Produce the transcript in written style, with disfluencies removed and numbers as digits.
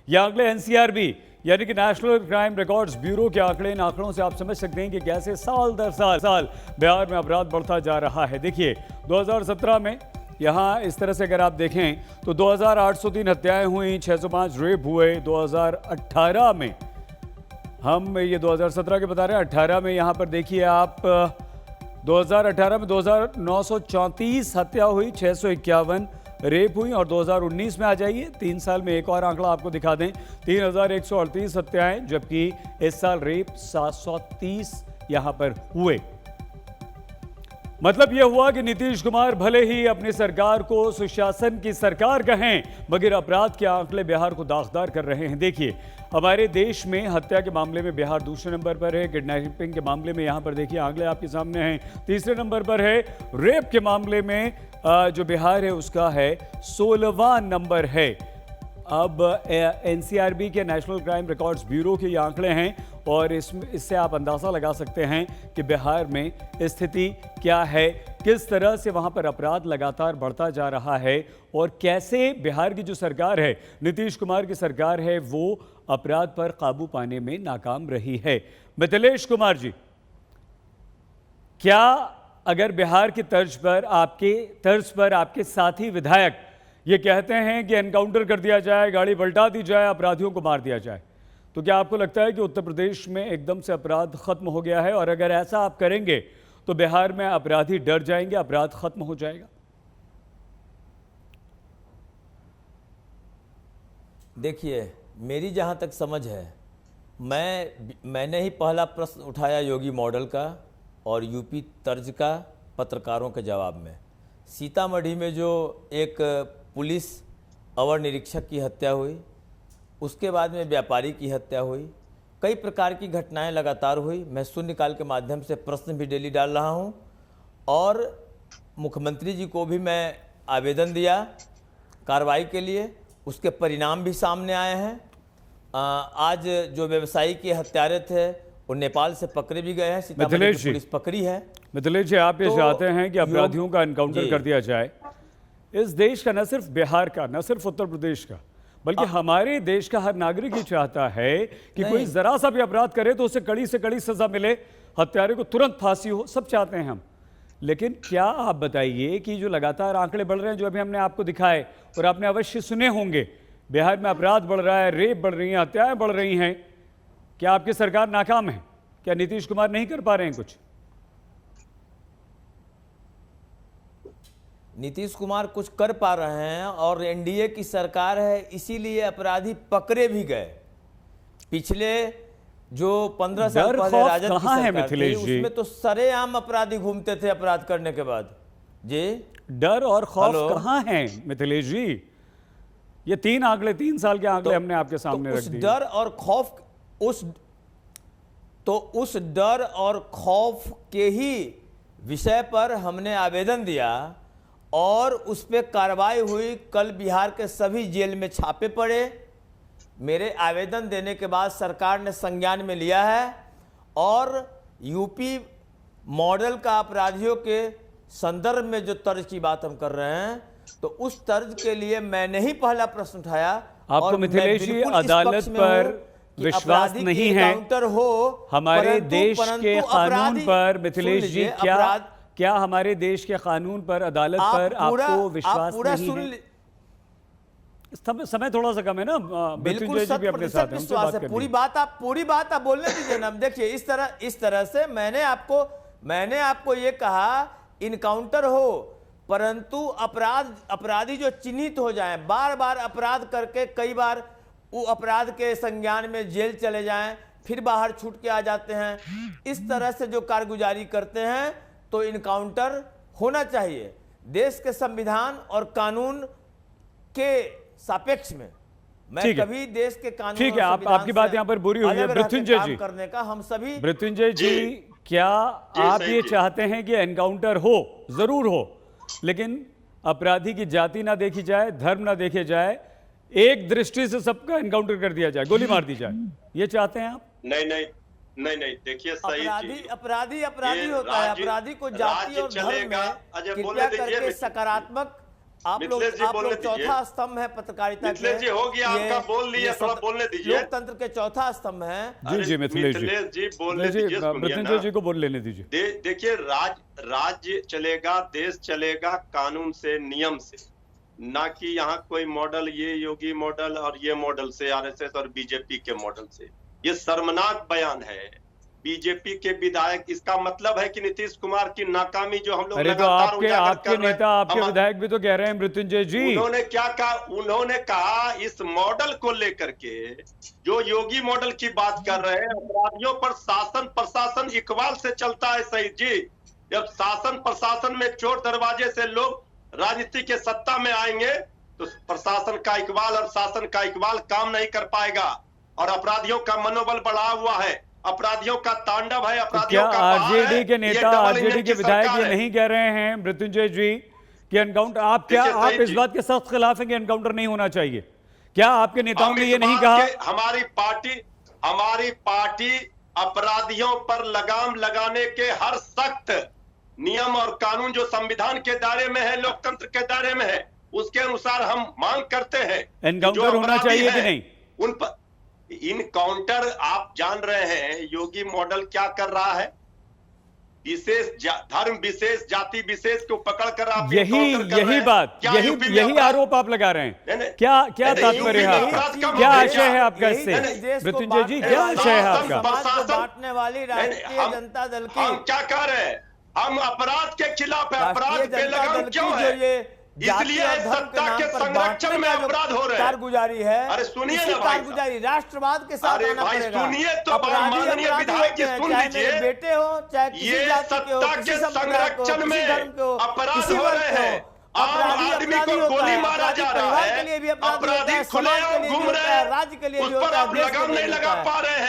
ये आंकड़े एनसीआरबी यानी कि नेशनल क्राइम रिकॉर्ड्स ब्यूरो के आंकड़े। इन आंकड़ों से आप समझ सकते हैं कि कैसे साल दर साल बिहार में अपराध बढ़ता जा रहा है। देखिए 2017 में यहाँ इस तरह से अगर आप देखें तो 2803 हत्याएं हुई, 605 रेप हुए। 2018 में हम ये 2017 के बता रहे हैं, 18 में यहाँ पर देखिए आप 2018 में 2934 हत्या हुई, 651 रेप हुई। और 2019 में आ जाइए, 3 साल में एक और आंकड़ा आपको दिखा दें, 3138 हत्याएं, जबकि इस साल रेप 730 यहां पर हुए। मतलब यह हुआ कि नीतीश कुमार भले ही अपनी सरकार को सुशासन की सरकार कहें, मगर अपराध के आंकड़े बिहार को दागदार कर रहे हैं। देखिए हमारे देश में हत्या के मामले में बिहार दूसरे नंबर पर है, किडनैपिंग के मामले में यहां पर देखिए आंकड़े आपके सामने हैं, तीसरे नंबर पर है। रेप के मामले में जो बिहार है उसका है 16वां नंबर है। अब एनसीआरबी के नेशनल क्राइम रिकॉर्ड्स ब्यूरो के ये आंकड़े हैं और इससे आप अंदाज़ा लगा सकते हैं कि बिहार में स्थिति क्या है, किस तरह से वहां पर अपराध लगातार बढ़ता जा रहा है और कैसे बिहार की जो सरकार है, नीतीश कुमार की सरकार है, वो अपराध पर काबू पाने में नाकाम रही है। मिथिलेश कुमार जी, क्या अगर बिहार की तर्ज पर आपके साथी विधायक ये कहते हैं कि एनकाउंटर कर दिया जाए, गाड़ी पलटा दी जाए, अपराधियों को मार दिया जाए, तो क्या आपको लगता है कि उत्तर प्रदेश में एकदम से अपराध खत्म हो गया है? और अगर ऐसा आप करेंगे तो बिहार में अपराधी डर जाएंगे, अपराध खत्म हो जाएगा? देखिए मेरी जहाँ तक समझ है, मैंने ही पहला प्रश्न उठाया योगी मॉडल का और यूपी तर्ज का पत्रकारों के जवाब में। सीतामढ़ी में जो एक पुलिस अवर निरीक्षक की हत्या हुई, उसके बाद में व्यापारी की हत्या हुई, कई प्रकार की घटनाएं लगातार हुई। मैं शून्यकाल के माध्यम से प्रश्न भी डेली डाल रहा हूं और मुख्यमंत्री जी को भी मैं आवेदन दिया कार्रवाई के लिए, उसके परिणाम भी सामने आए हैं। आज जो व्यवसायी के हत्यारे थे वो नेपाल से पकड़े भी गए हैं, सीतामढ़ी की पुलिस पकड़ी है। मिथिलेश जी, आप ये चाहते हैं कि अपराधियों का एनकाउंटर कर दिया जाए। इस देश का, न सिर्फ बिहार का, न सिर्फ उत्तर प्रदेश का, बल्कि हमारे देश का हर नागरिक ही चाहता है कि कोई जरा सा भी अपराध करे तो उसे कड़ी से कड़ी सजा मिले, हत्यारे को तुरंत फांसी हो, सब चाहते हैं हम। लेकिन क्या आप बताइए कि जो लगातार आंकड़े बढ़ रहे हैं, जो अभी हमने आपको दिखाए और आपने अवश्य सुने होंगे, बिहार में अपराध बढ़ रहा है, रेप बढ़ रही हैं, हत्याएं बढ़ रही हैं, क्या आपकी सरकार नाकाम है? क्या नीतीश कुमार नहीं कर पा रहे हैं कुछ? नीतीश कुमार कुछ कर पा रहे हैं और एनडीए की सरकार है, इसीलिए अपराधी पकड़े भी गए। पिछले जो 15 साल पहले राजद की सरकार थी, उसमें तो सरेआम अपराधी घूमते थे अपराध करने के बाद। जी, डर और खौफ कहां है मिथिलेश जी? ये 3 आंकड़े, 3 साल के आंकड़े हमने आपके सामने रख दिए। डर और खौफ, उस डर और खौफ के ही विषय पर हमने आवेदन दिया और उस पर कार्रवाई हुई। कल बिहार के सभी जेल में छापे पड़े। मेरे आवेदन देने के बाद सरकार ने संज्ञान में लिया है और यूपी मॉडल का अपराधियों के संदर्भ में जो तर्ज की बात हम कर रहे हैं, तो उस तर्ज के लिए मैंने ही पहला प्रश्न उठाया। आपको मिथिलेश जी अदालत पर विश्वास नहीं है? हो हमारे देश के कानून पर मिथिलेश जी, क्या हमारे देश के कानून पर, अदालत पर आपको विश्वास नहीं है? समय थोड़ा सा कम है ना, बिल्कुल 100% है। पूरी बात आप बोलने दीजिए ना। देखिए इस तरह से मैंने आपको ये कहा इनकाउंटर हो, परंतु अपराधी जो चिन्हित हो जाएं, बार बार अपराध करके कई बार वो अपराध के संज्ञान में जेल चले जाएं, फिर बाहर छूट के आ जाते हैं, इस तरह से जो कारगुजारी करते हैं, तो इनकाउंटर होना चाहिए। देश के संविधान और कानून के सापेक्ष में मैं कभी देश के कानून, ठीक है, आपकी बात यहां पर बुरी हुई है। मृत्युंजय जी करने का हम सभी, मृत्युंजय जी, क्या आप ये चाहते हैं कि एनकाउंटर हो? जरूर हो, लेकिन अपराधी की जाति ना देखी जाए, धर्म ना देखे जाए, एक दृष्टि से सबका एनकाउंटर कर दिया जाए, गोली मार दी जाए, ये चाहते हैं आप? नहीं, देखिए अपराधी होता है। अपराधी को जाति और धर्म में कृपया करके आप लोग मिथिलेश जी बोलने दीजिए। चौथा स्तंभ है पत्रकारिता के। मिथिलेश जी हो गया, ये- आपका बोल लिया, ये थोड़ा सत- बोलने दीजिए। लोकतंत्र के चौथा स्तंभ है। जी अरे जी मिथिलेश जी बोलने दीजिए, सुनिए मृत्युंजय ना। जी को बोल लेने दीजिए। देखिए, राज्य चलेगा, देश चलेगा कानून से, नियम से, ना कि यहाँ कोई मॉडल, ये योगी मॉडल और ये मॉडल से, आरएसएस और बीजेपी के मॉडल से। ये शर्मनाक बयान है बीजेपी के विधायक। इसका मतलब है कि नीतीश कुमार की नाकामी जो हम लोग अरे तो लगातार आपके उजागर आपके कर रहे हैं, नेता आपके विधायक भी तो कह रहे हैं मृत्युंजय जी। उन्होंने क्या कहा? उन्होंने कहा इस मॉडल को लेकर के, जो योगी मॉडल की बात कर रहे हैं, अपराधियों पर शासन प्रशासन इकबाल से चलता है। शहीद जी, जब शासन प्रशासन में चोर दरवाजे से लोग राजनीति के सत्ता में आएंगे तो प्रशासन का इकबाल और शासन का इकबाल काम नहीं कर पाएगा, और अपराधियों का मनोबल बढ़ा हुआ है, अपराधियों का तांडव है, तो अपराधियों क्या का बहार है। आरजेडी के ये नेता डबल आरजेडी इंजन के की विधायक सरकार ये है। नहीं कह रहे हैं मृत्युंजय जी कि एनकाउंटर, आप क्या देखिए आप सही इस जी। बात के सख्त खिलाफ हैं कि एनकाउंटर नहीं होना चाहिए? क्या आपके नेताओं हम ने इस ये नहीं बात कहा? के- हमारी पार्टी अपराधियों पर लगाम लगाने के हर सख्त नियम और कानून जो संविधान के दायरे में है, लोकतंत्र के दायरे में है, उसके अनुसार हम मांग करते हैं कि एनकाउंटर जो होना अपराधी चाहिए कि हैं, नहीं? उन पर इनकाउंटर। आप जान रहे हैं योगी मॉडल क्या कर रहा है? धर्म विशेष, जाति विशेष को पकड़कर आप यही इनकाउंटर कर रहे यही हैं। बात क्या यही यूपी में यही अपराध- आरोप आप लगा रहे नहीं, हैं। नहीं। क्या नहीं, तात्पर्य है यूपी में आपका? अपराध कम क्या हो गया। आशय है आपका यही इससे? देश को मृत्युंजय जी बांटने क्या वाली- आशय है शासन आपका? समाज को प्रशासन- बांटने वाली राष्ट्रीय हम- जनता दल हम की क्या कह रहे हैं? हम अपराध के खिलाफ है। अपराध राष्ट्रीय जनता बेलगाम दल क्यों की है? जो ये जाति इसलिए और धर्म सत्ता नाम के पर संरक्षण बांटने में का जो अपराध हो रहे हैं। कारगुजारी है, अरे सुनिए इसी ना भाई साहब। कारगुजारी राष्ट्रवाद के साथ अरे आना भाई पड़ेगा। सुनिए तो, अपराधी माननीय अपराधी विधायक होते जी हैं, सुन चाहे लीजिए। मेरे बेटे हो, चाहे किसी ये जाति के हो, सत्ता किसी के संप्रदाय को, संरक्षण किसी में धर्म को, अपराध किसी हो वर्ग रहे को। हैं। आम अपराधी आदमी अपराधी को होता गोली है, मारा अपराधी जा रहा परिवार है, के लिए भी अपराधी होता है, अपराधी समाज के खुलेआम लिए भी घूम होता रहे है, हैं, राज्य के लिए उस भी पर होता है, आप देश के लगाम लिए नहीं भी लगा होता है। पा रहे हैं।